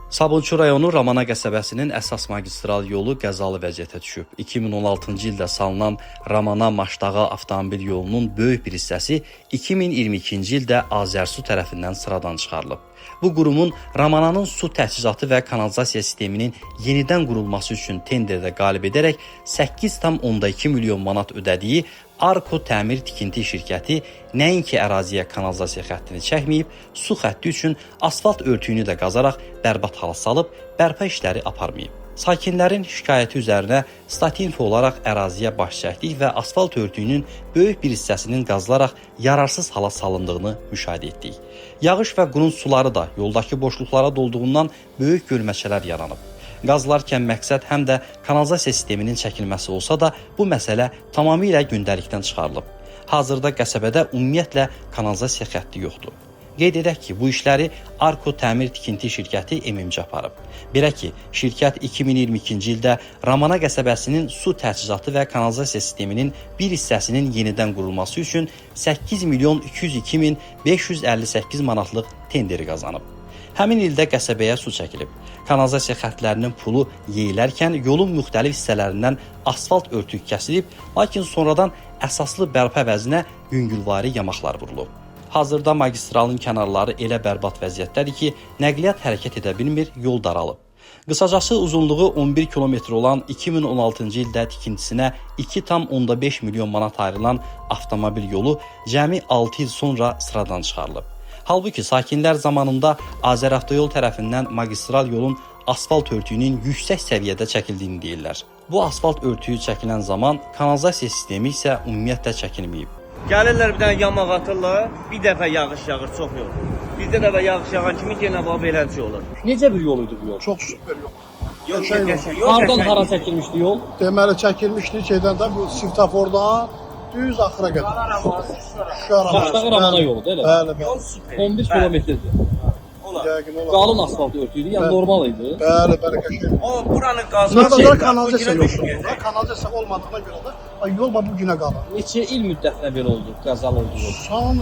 Sabunçu rayonu Ramana qəsəbəsinin əsas magistral yolu qəzalı vəziyyətə düşüb. 2016-cı ildə salınan Ramana-Maşdağa avtomobil yolunun böyük bir hissəsi 2022-ci ildə Azərsu tərəfindən sıradan çıxarılıb. Bu qurumun Ramananın su təchizatı və kanalizasiya sisteminin yenidən qurulması üçün tenderdə qalib edərək 8,2 milyon manat ödədiyi Arko Təmir Tikinti şirkəti nəinki əraziyə kanalizasiya xəttini çəkməyib, su xətti üçün asfalt örtüyünü də qazaraq bərbad hala salıb, bərpa işləri aparmayıb. Sakinlərin şikayəti üzərinə Statinfo olaraq əraziyə baş çəkdik və asfalt örtüyünün böyük bir hissəsinin qazılaraq yararsız hala salındığını müşahidə etdik. Yağış və qurun suları da yoldakı boşluqlara dolduğundan böyük gölməçələr yaranıb. Qazılarkən məqsəd həm də kanalizasiya sisteminin çəkilməsi olsa da, bu məsələ tamamilə gündəlikdən çıxarılıb. Hazırda qəsəbədə ümumiyyətlə kanalizasiya xətti yoxdur. Qeyd edək ki, bu işləri Arko Təmir Tikinti şirkəti MMC aparıb. Belə ki, şirkət 2022-ci ildə Ramana qəsəbəsinin su təchizatı və kanalizasiya sisteminin bir hissəsinin yenidən qurulması üçün 8.202.558 manatlıq tenderi qazanıb. Həmin ildə qəsəbəyə su çəkilib. Kanalizasiya xəttlərinin pulu yeyilərkən yolun müxtəlif hissələrindən asfalt örtük kəsilib, lakin sonradan əsaslı bərpa əvəzinə yüngülvari yamaqlar vurulub. Hazırda magistralın kənarları elə bərbad vəziyyətdədir ki, nəqliyyat hərəkət edə bilmir, yol daralıb. Qısacası uzunluğu 11 kilometr olan 2016-cı ildə tikintisinə 2,5 milyon manat ayrılan avtomobil yolu cəmi 6 il sonra sıradan çıxarılıb. Halbuki sakinlər zamanında Azəravtoyol tərəfindən magistral yolun asfalt örtüyünün yüksək səviyyədə çəkildiyini deyirlər. Bu asfalt örtüyü çəkilən zaman kanalizasiya sistemi isə ümumiyyətlə çəkilməyib. Gəlirlər bir dənə yamaq atırlar, bir dəfə yağış yağır, çox yox. Bizdə dəfə yağış yağan kimi yenə beləncə olur. Necə bir yol idi bu yol? Çox süper yol. Yox, Hardan hara çəkilmişdi yol? Deməli çəkilmişdi şeydən də bu svetofordan düz axıra qədər. Maşdağa Ramana yolu değil mi? Bəli, bəli. Yol süper. 11 kilometrdir. Yəqin olar. Qalın asfalt örtüydü, yəni normal idi. Bəli, bəli, qəşəng. O buranın qazı Burada kanalizasiya yoxdur. Kanalizasiya olmadığına görə də yol bu günə qalır. Neçə il müddətinə belə oldu, qəzalı oldu yol? Son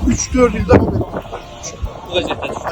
3-4 ildə bu belə oldu. Bu vəziyyətdə düşdü.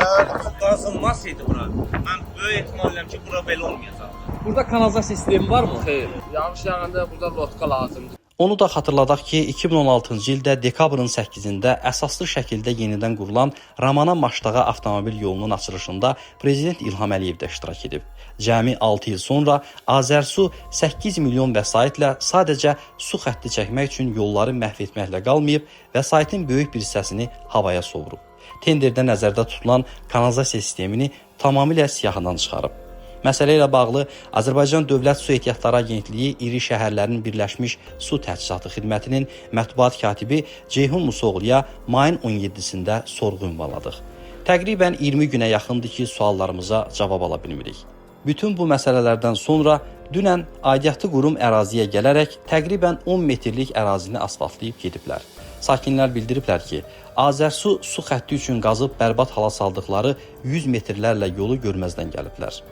qazılmasaydı bura. Mən böyük ehtimaləm ki, bura belə olmayacaq. Burada kanalizasiya sistemi var mı? Xeyr, yağış yağanda burada lotka lazımdır. Onu da xatırladaq ki, 2016-cı ildə dekabrın 8-də əsaslı şəkildə yenidən qurulan Ramana-Maşdağa avtomobil yolunun açılışında Prezident İlham Əliyev də iştirak edib. Cəmi 6 il sonra Azərsu 8 milyon vəsaitlə sadəcə su xətti çəkmək üçün yolları məhv etməklə qalmayıb, vəsaitin böyük bir hissəsini havaya sovurub. Tenderdə nəzərdə tutulan kanalizasiya sistemini tamamilə siyahıdan çıxarıb. Məsələ ilə bağlı Azərbaycan Dövlət Su Ehtiyatları Agentliyi İri Şəhərlərin Birləşmiş Su Təchizatı Xidmətinin mətbuat katibi Ceyhun Musoğluya mayın 17-sində sorğu ünvanladıq. Təqribən 20 günə yaxındır ki, suallarımıza cavab ala bilmirik. Bütün bu məsələlərdən sonra dünən aidiyyatı qurum əraziyə gələrək təqribən 10 metrlik ərazini asfaltlayıb gediblər. Sakinlər bildiriblər ki, Azərsu su xətti üçün qazıb bərbad hala saldıqları 100 metrlərlə yolu görməzdən gəliblər.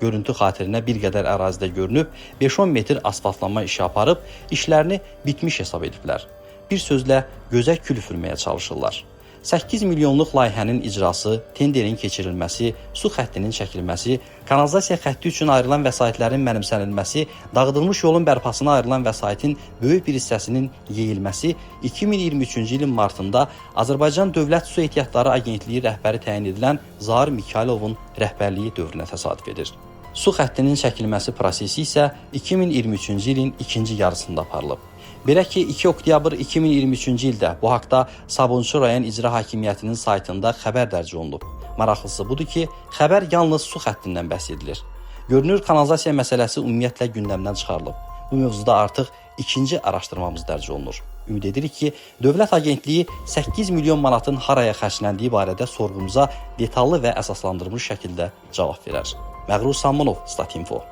Görüntü xatirinə bir qədər ərazidə görünüb, 5-10 metr asfaltlanma işi aparıb, işlərini bitmiş hesab ediblər. Bir sözlə gözə kül üfürməyə çalışırlar. 8 milyonluq layihənin icrası, tenderin keçirilməsi, su xəttinin çəkilməsi, kanalizasiya xətti üçün ayrılan vəsaitlərin mənimsənilməsi, dağıdılmış yolun bərpasına ayrılan vəsaitin böyük bir hissəsinin yeyilməsi 2023-cü ilin martında Azərbaycan Dövlət Su Ehtiyatları Agentliyi rəhbəri təyin edilən Zahir Mikalovun rəhbərliyi dövrünə təsadüf edir. Su xəttinin çəkilməsi prosesi isə 2023-cü ilin ikinci yarısında aparılıb. Belə ki, 2 oktyabr 2023-cü ildə bu haqda Sabunçu rayon İcra Hakimiyyətinin saytında xəbər dərc olunub. Maraqlısı budur ki, xəbər yalnız su xəttindən bəhs edilir. Görünür, kanalizasiya məsələsi ümumiyyətlə gündəmdən çıxarılıb. Bu mövzuda artıq ikinci araşdırmamız dərc olunur. Ümid edirik ki, Dövlət Agentliyi 8 milyon manatın haraya xərcləndiyi barədə sorğumuza detallı və əsaslandırılmış şəkildə cavab verər. Məğrur Salmanov, Statinfo.